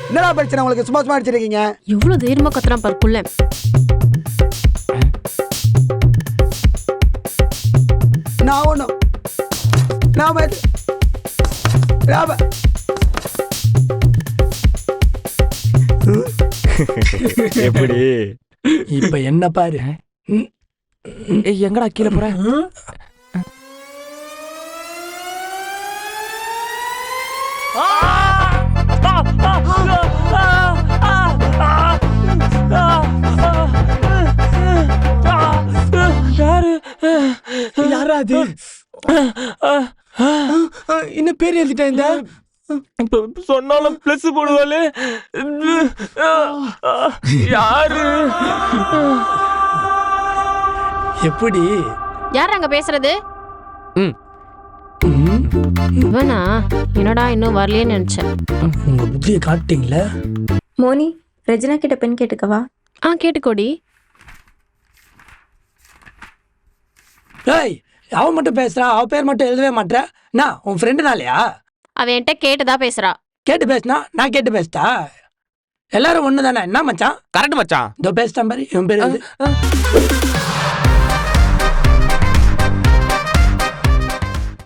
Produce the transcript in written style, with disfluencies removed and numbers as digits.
என்னடா பிரச்சனை உங்களுக்கு? சும்மா சும்மா அடிச்சிருக்கீங்க. எவ்வளவு தைரியமா கத்துறான் பாருக்குள்ள. நான் ஒண்ணும் எப்படி இப்ப என்ன பாரு. எங்கடா கீழே போற? யாரா அது? இன்னும் பேர் எழுதிட்டேன். இந்த சொன்னாலும் பிளஸ் போடுவாளே யாரு? எப்படி? யார் அங்க பேசுறது? இவனா? என்னடா இன்னும் வரலையேன்னு நினைச்சேன். உங்க புத்தியை காட்டிங்களா? மோனி, ரெஜினா கிட்ட பெண் கேட்டுக்கவா? கேட்டுக்கோடி. ஏய், அவ மட்டும் பேசுறா, அவ பேர் மட்டும் எழுதவே மாட்டேற. நான் உன் ஃப்ரெண்டுனாலயா? அவ என்கிட்ட கேட்டுதா பேசுறா. கேட்டு பேசினா நான் கேட்டு பேசிட்டா? எல்லாரும் ஒண்ணு தானே. என்ன மச்சான்? கரெக்ட் மச்சான். இதோ பேசிட்டான் பாரு, இவன் பேர் எழுது.